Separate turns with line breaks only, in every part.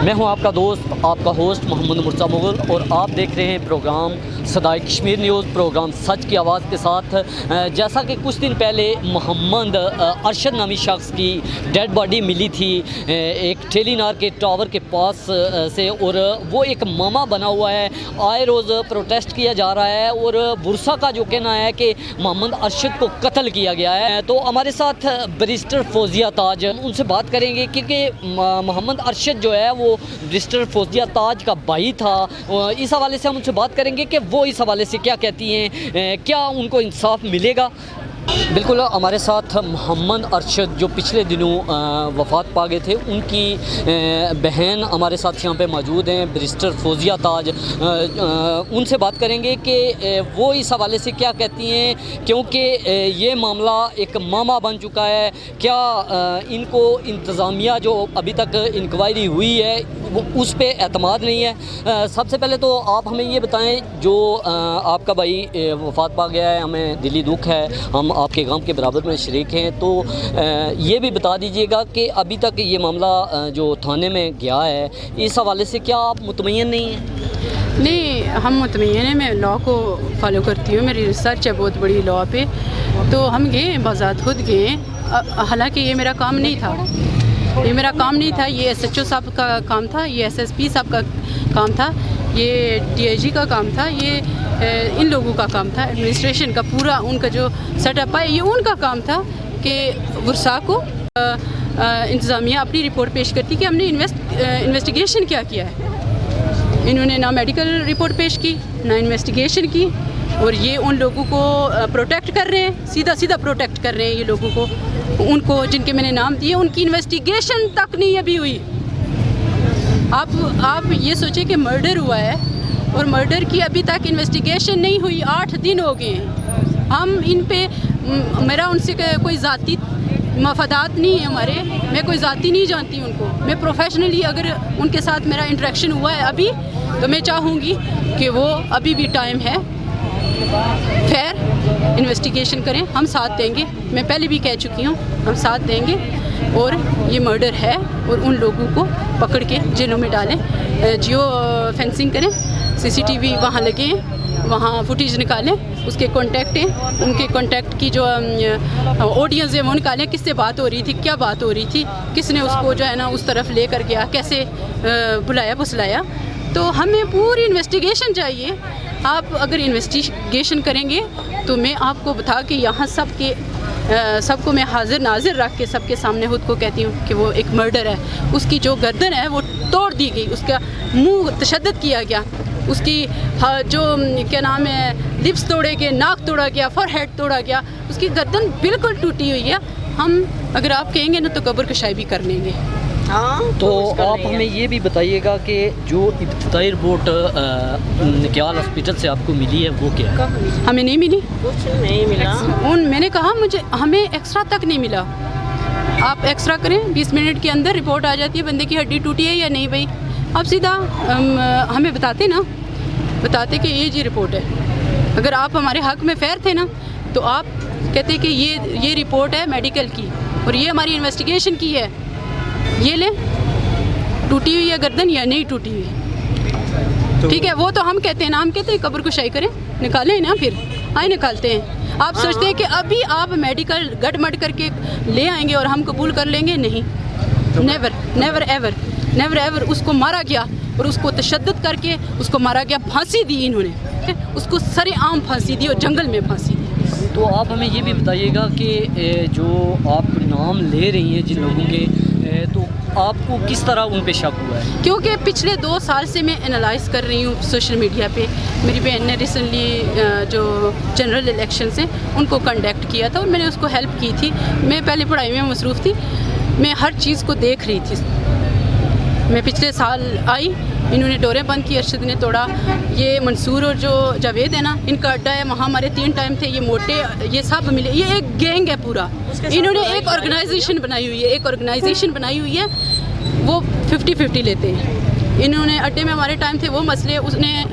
मैं हूं आपका दोस्त, आपका होस्ट मोहम्मद मुर्तज़ा मुग़ल और आप देख रहे हैं प्रोग्राम सदाए कश्मीर न्यूज़, प्रोग्राम सच की आवाज़ के साथ। जैसा कि कुछ दिन पहले मोहम्मद अरशद नामी शख्स की डेड बॉडी मिली थी एक टेलीनार के टावर के पास से, और वो एक मामा बना हुआ है। आए रोज़ प्रोटेस्ट किया जा रहा है और बुरसा का जो कहना है कि मोहम्मद अरशद को कत्ल किया गया है। तो हमारे साथ बैरिस्टर फौजिया ताज, उनसे बात करेंगे क्योंकि मोहम्मद अरशद जो है वो बैरिस्टर फौजिया ताज का भाई था। इस हवाले से हम उनसे बात करेंगे कि वो इस हवाले से क्या कहती हैं, क्या उनको इंसाफ मिलेगा। बिल्कुल, हमारे साथ मोहम्मद अरशद जो पिछले दिनों वफ़ात पा गए थे, उनकी बहन हमारे साथ यहाँ पे मौजूद हैं, बैरिस्टर फौजिया ताज। उनसे बात करेंगे कि वो इस हवाले से क्या कहती हैं, क्योंकि ये मामला एक मामा बन चुका है। क्या इनको इंतज़ामिया जो अभी तक इंक्वायरी हुई है वो उस पर एतमाद नहीं है। सबसे पहले तो आप हमें ये बताएँ, जो आपका भाई वफ़ात पा गया है, हमें दिली दुख है, हम आपके गांव के बराबर में शरीक हैं, तो ये भी बता दीजिएगा कि अभी तक ये मामला जो थाने में गया है, इस हवाले से क्या आप मुतमय्यन नहीं हैं?
नहीं, हम मुतमय्यन हैं। मैं लॉ को फॉलो करती हूँ, मेरी रिसर्च है बहुत बड़ी लॉ पे। तो हम गए, बाज़ात खुद गए, हालांकि ये मेरा काम नहीं था, ये मेरा काम नहीं था, ये SHO साहब का काम था, ये SSP साहब का काम था, ये DIG का काम था, ये इन लोगों का काम था, एडमिनिस्ट्रेशन का पूरा उनका जो सेटअप है, ये उनका काम था कि बुरसा को इंतज़ामिया अपनी रिपोर्ट पेश करती कि हमने इन्वेस्टिगेशन क्या किया है। इन्होंने ना मेडिकल रिपोर्ट पेश की, ना इन्वेस्टिगेशन की, और ये उन लोगों को प्रोटेक्ट कर रहे हैं, सीधा सीधा प्रोटेक्ट कर रहे हैं ये लोगों को। उनको जिनके मैंने नाम दिए, उनकी इन्वेस्टिगेशन तक नहीं अभी हुई। आप ये सोचें कि मर्डर हुआ है और मर्डर की अभी तक इन्वेस्टिगेशन नहीं हुई। 8 दिन हो गए हैं। हम इन पे, मेरा उनसे कोई ज़ाती मफादात नहीं है हमारे, मैं कोई ज़ाती नहीं जानती उनको। मैं प्रोफेशनली अगर उनके साथ मेरा इंटरेक्शन हुआ है अभी, तो मैं चाहूँगी कि वो अभी भी टाइम है, फेयर इन्वेस्टिगेशन करें, हम साथ देंगे। मैं पहले भी कह चुकी हूँ, हम साथ देंगे और ये मर्डर है और उन लोगों को पकड़ के जेलों में डालें, जियो फेंसिंग करें, CCTV वहाँ लगे, वहाँ फुटेज निकालें, उसके कॉन्टैक्ट हैं, उनके कॉन्टैक्ट की जो ऑडियंस है वो निकालें, किससे बात हो रही थी, क्या बात हो रही थी, किसने उसको जो है ना उस तरफ ले कर गया, कैसे बुलाया फुसलाया। तो हमें पूरी इन्वेस्टिगेशन चाहिए। आप अगर इन्वेस्टिगेशन करेंगे तो मैं आपको बता के यहाँ सबको मैं हाजिर नाजिर रख के सबके सामने खुद को कहती हूँ कि वो एक मर्डर है। उसकी जो गर्दन है वो तोड़ दी गई, उसका मुंह तशद्दुद किया गया, उसकी जो क्या नाम है लिप्स तोड़े गए, नाक तोड़ा गया, फॉरहेड तोड़ा गया, उसकी गर्दन बिल्कुल टूटी हुई है। हम अगर आप कहेंगे ना तो कब्र कशाई भी कर लेंगे।
हाँ, तो आप हमें ये भी बताइएगा कि जो इब्तिदाई रिपोर्ट निक्याल हॉस्पिटल से आपको मिली है वो क्या है?
हमें नहीं मिली,
कुछ नहीं मिला।
मैंने कहा हमें एक्स्ट्रा तक नहीं मिला। आप एक्स्ट्रा करें, 20 मिनट के अंदर रिपोर्ट आ जाती है, बंदे की हड्डी टूटी है या नहीं भाई। आप सीधा हमें बताते ना, बताते कि ये रिपोर्ट है। अगर आप हमारे हक में फेयर थे ना, तो आप कहते कि ये रिपोर्ट है मेडिकल की और ये हमारी इन्वेस्टिगेशन की है, ये ले, टूटी हुई है गर्दन या नहीं टूटी हुई है, तो ठीक है। वो तो हम कहते हैं ना, हम कहते हैं कब्र को शाही करें, निकालें ना, फिर आए निकालते हैं। आप सोचते हैं कि अभी आप मेडिकल गड़मड़ करके ले आएंगे और हम कबूल कर लेंगे? नहीं, never never ever never ever. उसको मारा गया और उसको तशद्दुद करके उसको मारा गया, फांसी दी इन्होंने, उसको सरेआम फांसी दी और जंगल में फांसी दी।
तो आप हमें ये भी बताइएगा कि जो आप नाम ले रही हैं जिन लोगों के, तो आपको किस तरह उन पे शक हुआ है?
क्योंकि पिछले 2 साल से मैं एनालाइज कर रही हूँ सोशल मीडिया पे। मेरी बहन ने रिसेंटली जो जनरल इलेक्शंस हैं उनको कंडक्ट किया था और मैंने उसको हेल्प की थी। मैं पहले पढ़ाई में मसरूफ़ थी, मैं हर चीज़ को देख रही थी। मैं पिछले साल आई, इन्होंने डोरें बंद की, अरशद ने तोड़ा। ये मंसूर और जो जावेद है ना, इनका अड्डा है, वहाँ हमारे 3 टाइम थे। ये मोटे, ये सब मिले, ये एक गैंग है पूरा। इन्होंने एक ऑर्गेनाइजेशन बनाई हुई है, एक ऑर्गेनाइजेशन बनाई हुई है, वो 50-50 लेते हैं। इन्होंने अड्डे में हमारे टाइम थे वो मसले, उसने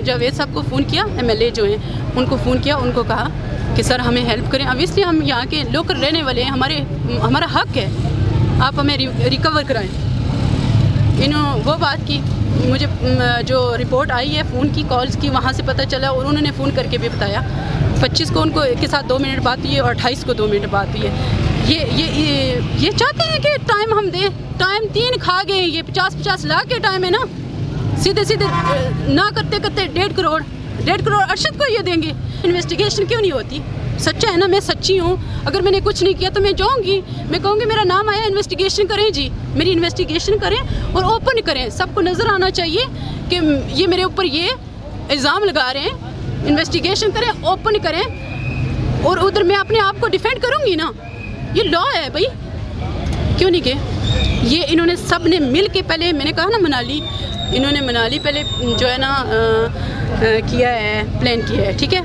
जावेद साहब को फ़ोन किया, MLA जो हैं उनको फ़ोन किया, उनको कहा कि सर हमें हेल्प करें। ऑब्वियसली हम यहाँ के लोकल रहने वाले हैं, हमारा हक है, आप हमें रिकवर कराएं। वो बात की, मुझे जो रिपोर्ट आई है फ़ोन की, कॉल्स की, वहाँ से पता चला और उन्होंने फ़ोन करके भी बताया 25 को उनको के साथ 2 मिनट बात हुई है और 28 को 2 मिनट बात हुई है। ये चाहते हैं कि टाइम हम दें, टाइम 3 खा गए, ये 50-50 लाख के टाइम है ना, सीधे सीधे ना करते करते 1.5 करोड़ अरशद को ये देंगे। इन्वेस्टिगेशन क्यों नहीं होती? सच्चा है ना, मैं सच्ची हूँ, अगर मैंने कुछ नहीं किया तो मैं जाऊँगी, मैं कहूँगी मेरा नाम आया, इन्वेस्टिगेशन करें जी, मेरी इन्वेस्टिगेशन करें और ओपन करें, सबको नज़र आना चाहिए कि ये मेरे ऊपर ये इल्ज़ाम लगा रहे हैं, इन्वेस्टिगेशन करें, ओपन करें और उधर मैं अपने आप को डिफेंड करूँगी ना, ये लॉ है भाई, क्यों नहीं किए? ये इन्होंने सब ने मिल के, पहले मैंने कहा ना मनाली, इन्होंने मनाली पहले जो है ना किया है, प्लान किया है, ठीक है।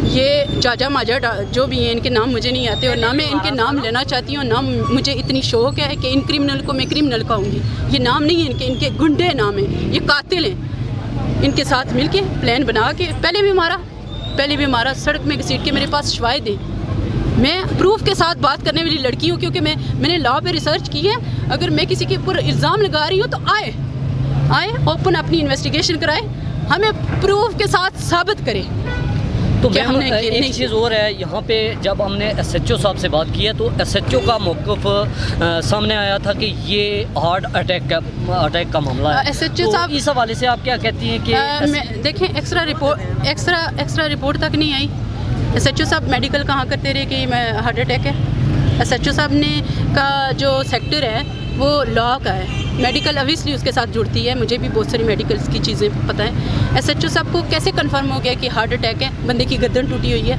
ये जाजा माजा जो भी हैं, इनके नाम मुझे नहीं आते और ना मैं इनके नाम लेना चाहती हूँ, नाम मुझे इतनी शौक है कि इन क्रिमिनल को मैं क्रिमिनल कहूँगी। ये नाम नहीं है इनके गुंडे नाम है, ये कातिल हैं। इनके साथ मिल के प्लान बना के पहले भी मारा, सड़क में घसीट के, मेरे पास शवाहिद है, मैं प्रूफ के साथ बात करने वाली लड़की हूँ, क्योंकि मैंने लॉ पे रिसर्च की है। अगर मैं किसी के ऊपर इल्ज़ाम लगा रही हूँ तो आए ओपन अपनी इन्वेस्टिगेशन कराए, हमें प्रूफ के साथ साबित करें।
तो मैम एक चीज़ और है, यहाँ पे जब हमने SHO साहब से बात की है तो SHO का मौक़िफ़ सामने आया था कि ये हार्ट अटैक का मामला है।
SHO साहब,
इस हवाले से आप क्या कहती हैं कि
देखें, एक्स्ट्रा रिपोर्ट तक नहीं आई। SHO साहब मेडिकल कहाँ करते रहे कि मैं हार्ट अटैक है? SHO साहब ने का जो सेक्टर है वो लॉ का है, मेडिकल ऑब्वियसली उसके साथ जुड़ती है, मुझे भी बहुत सारी मेडिकल्स की चीज़ें पता है। SHO साहब को कैसे कंफर्म हो गया कि हार्ट अटैक है? बंदे की गर्दन टूटी हुई है,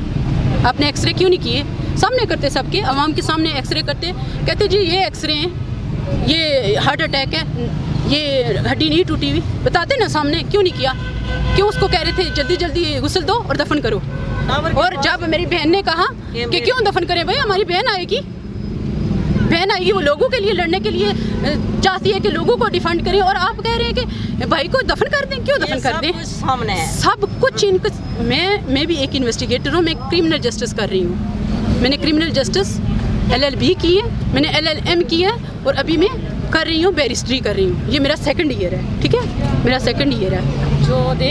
आपने एक्सरे क्यों नहीं किए? सामने करते, सबके आवाम के सामने एक्सरे करते, कहते जी ये एक्सरे हैं, ये हार्ट अटैक है, ये हड्डी नहीं टूटी हुई, बताते ना सामने, क्यों नहीं किया? क्यों उसको कह रहे थे जल्दी जल्दी गुस्ल दो और दफन करो? और जब मेरी बहन ने कहा कि क्यों दफन करें भाई, हमारी बहन आएगी, वो लोगों के लिए लड़ने के लिए चाहती है कि लोगों को डिफेंड करें, और आप कह रहे हैं कि भाई को दफन कर दें। क्यों दफन कर दें?
सामने है
सब कुछ इनको। मैं भी एक इन्वेस्टिगेटर हूँ, मैं क्रिमिनल जस्टिस कर रही हूँ, मैंने क्रिमिनल जस्टिस LLB की है, मैंने LLM की है और अभी मैं कर रही हूँ बैरिस्ट्री कर रही हूँ। ये मेरा 2nd ईयर है, ठीक है, मेरा 2nd ईयर है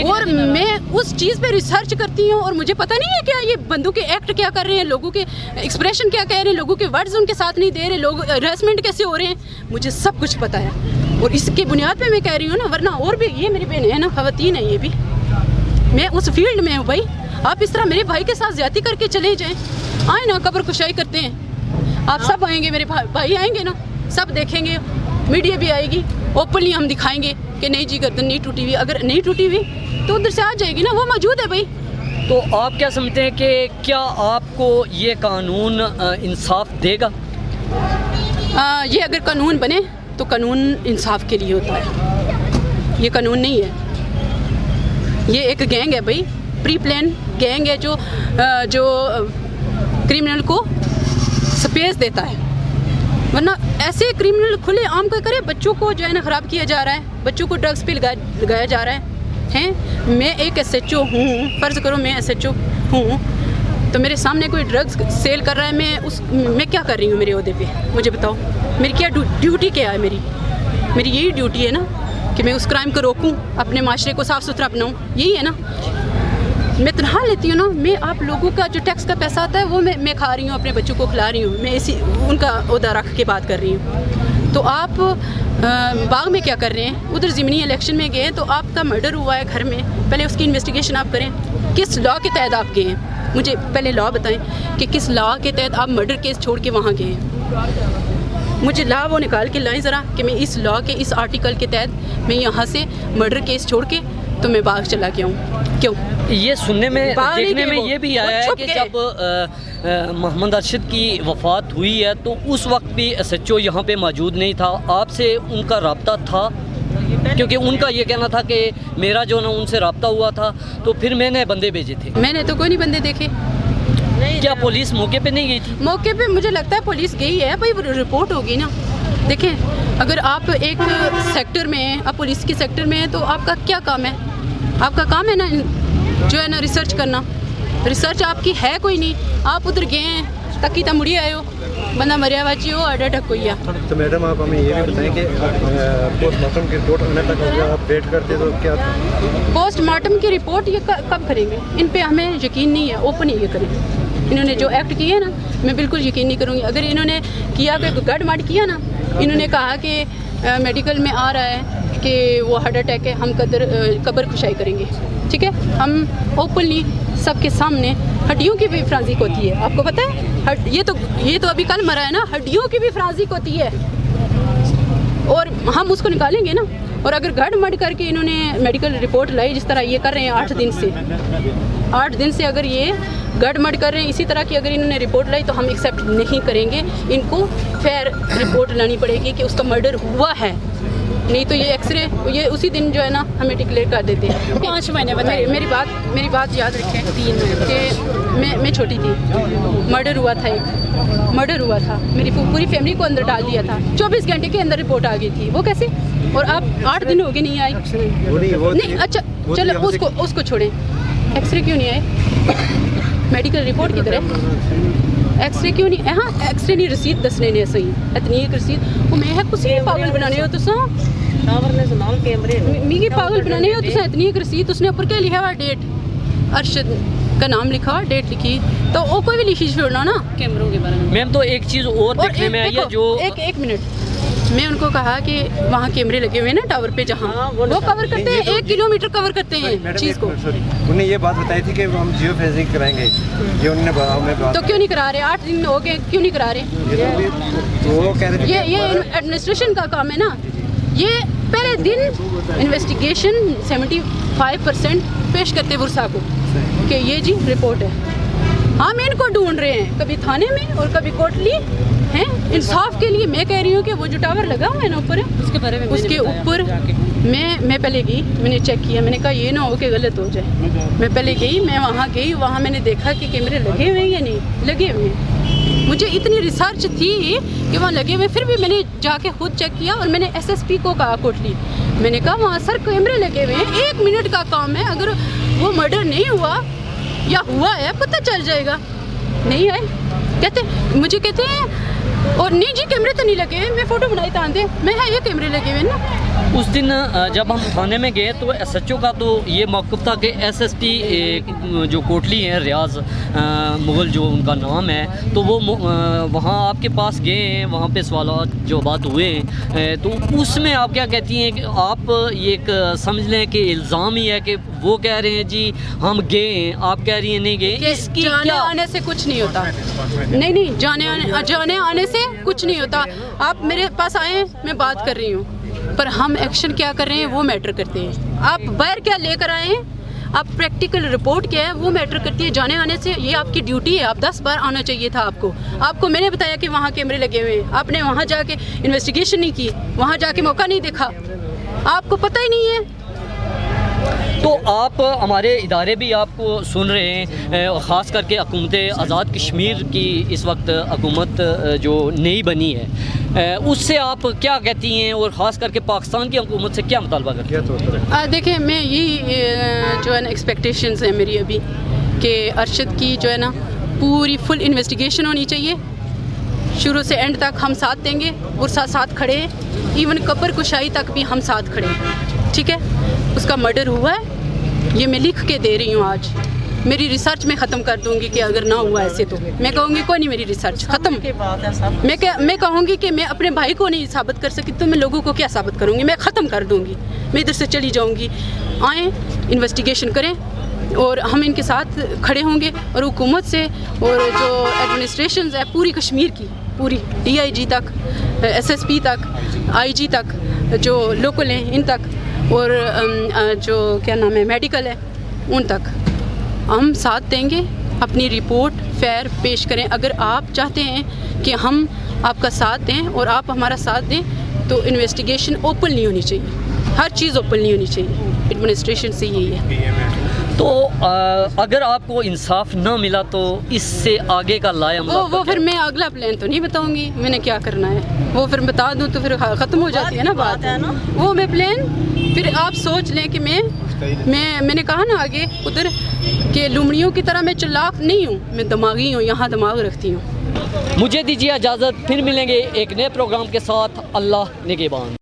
और मैं उस चीज़ पे रिसर्च करती हूँ और मुझे पता नहीं है क्या ये बंदों के एक्ट क्या कर रहे हैं, लोगों के एक्सप्रेशन क्या कह रहे हैं, लोगों के वर्ड्स उनके साथ नहीं दे रहे, लोग हरासमेंट कैसे हो रहे हैं, मुझे सब कुछ पता है और इसके बुनियाद पे मैं कह रही हूँ ना, वरना और भी ये मेरी बहन है ना, खवातीन है, ये भी मैं उस फील्ड में हूँ भाई। आप इस तरह मेरे भाई के साथ ज्यादती करके चले जाएँ, आए ना कब्र कुशाई करते हैं, आप सब आएंगे, मेरे भाई आएंगे ना, सब देखेंगे, मीडिया भी आएगी, ओपनली हम दिखाएंगे कि नहीं जी गर्दन नहीं टूटी हुई, अगर नहीं टूटी हुई तो उधर से आ जाएगी ना, वो मौजूद है भाई।
तो आप क्या समझते हैं कि क्या आपको ये कानून इंसाफ देगा?
ये अगर कानून बने तो कानून इंसाफ के लिए होता है, ये कानून नहीं है, ये एक गैंग है भाई, प्री प्लान गैंग है जो क्रिमिनल को स्पेस देता है, वरना ऐसे क्रिमिनल खुले आम को करे, बच्चों को जो है ना ख़राब किया जा रहा है, बच्चों को ड्रग्स पे लगाया जा रहा है। मैं एक SHO हूँ, फ़र्ज़ करो मैं SHO हूँ, तो मेरे सामने कोई ड्रग्स सेल कर रहा है, मैं क्या कर रही हूँ मेरे ओहदे पे? मुझे बताओ, मेरी क्या ड्यूटी क्या है? मेरी यही ड्यूटी है ना कि मैं उस क्राइम को रोकूँ, अपने माशरे को साफ़ सुथरा अपनाऊँ, यही है ना। मैं तनख्वाह लेती हूँ ना, मैं आप लोगों का जो टैक्स का पैसा आता है वो मैं खा रही हूँ, अपने बच्चों को खिला रही हूँ, मैं इसी उनका ओहदा रख के बात कर रही हूँ। तो आप बाग में क्या कर रहे हैं? उधर ज़िमनी इलेक्शन में गए हैं, तो आपका मर्डर हुआ है घर में, पहले उसकी इन्वेस्टिगेशन आप करें, किस लॉ के तहत आप गए हैं? मुझे पहले लॉ बताएं कि किस लॉ के तहत आप मर्डर केस छोड़ के वहाँ गए हैं। मुझे लॉ वो निकाल के लाएं ज़रा कि मैं इस लॉ के इस आर्टिकल के तहत मैं यहाँ से मर्डर केस छोड़ के तो मैं बाग चला गया हूँ। क्यों?
ये सुनने में देखने में ये भी आया है कि जब मोहम्मद अरशद की वफ़ात हुई है तो उस वक्त भी SHO यहाँ पे मौजूद नहीं था, आपसे उनका रब्ता था? क्योंकि उनका ये कहना था कि मेरा जो ना उनसे रब्ता हुआ था तो फिर मैंने बंदे भेजे थे।
मैंने तो कोई नहीं बंदे देखे।
क्या पुलिस मौके पे नहीं गई थी?
मौके पे मुझे लगता है पुलिस गई है भाई, रिपोर्ट होगी ना। देखें, अगर आप एक सेक्टर में हैं, आप पुलिस के सेक्टर में हैं, तो आपका क्या काम है? आपका काम है ना जो है ना रिसर्च करना। रिसर्च आपकी है कोई नहीं, आप उधर गए हैं, तकी तो मुड़ी आयो बंदा मरिया बाची हो अड्डा टक कोई है।
तो मैडम आप हमें ये भी बताएं कि पोस्टमार्टम की रिपोर्ट आने तक अगर आप वेट करते तो क्या
पोस्टमार्टम की रिपोर्ट ये कब करेंगे? इन पे हमें यकीन नहीं है, ओपन ही ये करें। इन्होंने जो एक्ट किए ना मैं बिल्कुल यकीन नहीं करूँगी। अगर इन्होंने किया कि गड़माड़ किया ना, इन्होंने कहा कि मेडिकल में आ रहा है कि वो हार्ट अटैक है, हम कब्र खुशाई करेंगे, ठीक है। हम ओपनली सबके सामने हड्डियों की भी फ्रांजिक होती है, आपको पता है? ये तो अभी कल मरा है ना, हड्डियों की भी फ्रांजिक होती है और हम उसको निकालेंगे ना। और अगर गड़मड़ करके इन्होंने मेडिकल रिपोर्ट लाई जिस तरह ये कर रहे हैं 8 दिन से अगर ये गड़मड़ कर रहे हैं इसी तरह की अगर इन्होंने रिपोर्ट लाई तो हम एक्सेप्ट नहीं करेंगे। इनको फेयर रिपोर्ट लानी पड़ेगी कि उसका मर्डर हुआ है, नहीं तो ये एक्सरे ये उसी दिन जो है ना हमें डिक्लेयर कर देते हैं। 5 महीने बताइए। मेरी बात याद रखें कि मैं छोटी थी, मर्डर हुआ था, मेरी पूरी फैमिली को अंदर डाल दिया था, 24 घंटे के अंदर रिपोर्ट आ गई थी। वो कैसे? और आप 8 दिन हो गए नहीं आई। नहीं अच्छा चलो उसको छोड़ें, एक्सरे क्यों नहीं आए? मेडिकल रिपोर्ट किधर है? एक्सरे क्यों नहीं? हाँ एक्सरे नहीं, रसीद दसने ने सही इतनी एक रसीद वो मैं है कुछ नहीं पागल बनाने हो तुसा मिगी पागल बनाने हो तुसा इतनी एक रसीद उसने ऊपर क्या लिखा हुआ डेट, अरशद का नाम लिखा हुआ, डेट लिखी तो वो कोई भी लिखी छोड़ना ना कैमरों के बारे में।
मैम तो एक चीज़ और देखने में आई है जो
एक मिनट मैं उनको कहा कि वहाँ कैमरे लगे हुए हैं ना टावर पे जहाँ वो कवर करते हैं 1 किलोमीटर कवर करते हैं चीज़ को।
उन्होंने ये बात बताई थी कि हम जियो फेंसिंग कराएंगे, ये उन्होंने बात
तो क्यों नहीं करा रहे? 8 दिन हो गए क्यों नहीं करा रहे?
वो कह रहे थे
ये एडमिनिस्ट्रेशन का काम है ना। ये पहले दिन इन्वेस्टिगेशन 75% पेश करते बुरसा को कि ये जी रिपोर्ट है, हम इनको ढूंढ रहे हैं कभी थाने में और कभी कोटली हैं इंसाफ के लिए। मैं कह रही हूँ कि वो जो टावर लगा हुआ है ना ऊपर उसके बारे में उसके ऊपर मैं पहले गई, मैंने चेक किया, मैंने कहा ये ना हो कि गलत हो जाए। मैं पहले गई, मैं वहाँ गई, वहाँ मैंने देखा कि कैमरे लगे हुए हैं या नहीं लगे हुए हैं। मुझे इतनी रिसर्च थी कि वहाँ लगे हुए, फिर भी मैंने जाके खुद चेक किया और मैंने SSP को कहा कोटली, मैंने कहा वहाँ सर कैमरे लगे हुए हैं, 1 मिनट का काम है, अगर वो मर्डर नहीं हुआ या हुआ है पता चल जाएगा। नहीं आए मुझे कहते हैं और नहीं जी कैमरे तो नहीं लगे, मैं फ़ोटो बनाई था आंधे मैं है ये कैमरे लगे हुए ना।
उस दिन जब हम थाने में गए तो SHO का तो ये मौक़िफ़ था कि SSP जो कोटली हैं रियाज मुग़ल जो उनका नाम है, तो वो वहाँ आपके पास गए हैं, वहाँ पे सवाल जो बात हुए हैं, तो उसमें आप क्या कहती हैं कि आप ये एक समझ लें कि इल्ज़ाम ही है कि वो कह रहे हैं जी हम गए हैं, आप कह रही हैं नहीं गए?
इसकी जाने आने से कुछ नहीं होता। नहीं जाने आने से कुछ नहीं होता। आप मेरे पास आए मैं बात कर रही हूँ, पर हम एक्शन क्या कर रहे हैं वो मैटर करते हैं। आप बाहर क्या लेकर आए हैं, आप प्रैक्टिकल रिपोर्ट क्या है वो मैटर करती है। जाने आने से ये आपकी ड्यूटी है, आप 10 बार आना चाहिए था आपको मैंने बताया कि वहाँ कैमरे लगे हुए हैं, आपने वहाँ जाके इन्वेस्टिगेशन नहीं की, वहाँ जाके मौका नहीं देखा, आपको पता ही नहीं है।
तो आप हमारे इदारे भी आपको सुन रहे हैं, ख़ास करके हुकूमत आज़ाद कश्मीर की इस वक्त हुकूमत जो नई बनी है उससे आप क्या कहती हैं और ख़ास करके पाकिस्तान की हुकूमत से क्या मुतालबा करती हैं?
देखिए मैं यही जो है ना एक्सपेक्टेशंस है मेरी अभी कि अरशद की जो है ना पूरी फुल इन्वेस्टिगेशन होनी चाहिए, शुरू से एंड तक हम साथ देंगे और साथ खड़े हैं, इवन कब्र कुशाई तक भी हम साथ खड़े हैं, ठीक है। उसका मर्डर हुआ है ये मैं लिख के दे रही हूँ आज, मेरी रिसर्च में ख़त्म कर दूँगी कि अगर ना हुआ ऐसे तो मैं कहूँगी कोई नहीं, मेरी रिसर्च ख़त्म। मैं कहूँगी कि मैं अपने भाई को नहीं साबित कर सकी तो मैं लोगों को क्या साबित करूँगी, मैं ख़त्म कर दूँगी, मैं इधर से चली जाऊँगी। आएँ इन्वेस्टिगेशन करें और हम इनके साथ खड़े होंगे और हुकूमत से और जो एडमिनिस्ट्रेशन है पूरी कश्मीर की, पूरी DIG तक, SSP तक, IG तक, जो लोकल हैं इन तक और जो क्या नाम है मेडिकल है उन तक हम साथ देंगे। अपनी रिपोर्ट फेयर पेश करें। अगर आप चाहते हैं कि हम आपका साथ दें और आप हमारा साथ दें तो इन्वेस्टिगेशन ओपन नहीं होनी चाहिए, हर चीज़ ओपन नहीं होनी चाहिए, एडमिनिस्ट्रेशन से यही है।
तो अगर आपको इंसाफ न मिला तो इससे आगे का लाया
वो फिर मैं अगला प्लान तो नहीं बताऊंगी मैंने क्या करना है, वो फिर बता दूं तो फिर ख़त्म हो जाती है ना बात, वो मैं प्लान फिर आप सोच लें कि मैंने कहा ना आगे उधर कि लुमड़ियों की तरह मैं चालाक नहीं हूँ, मैं दिमागी हूँ, यहाँ दिमाग रखती हूँ।
मुझे दीजिए इजाज़त, फिर मिलेंगे एक नए प्रोग्राम के साथ। अल्लाह निगहबान।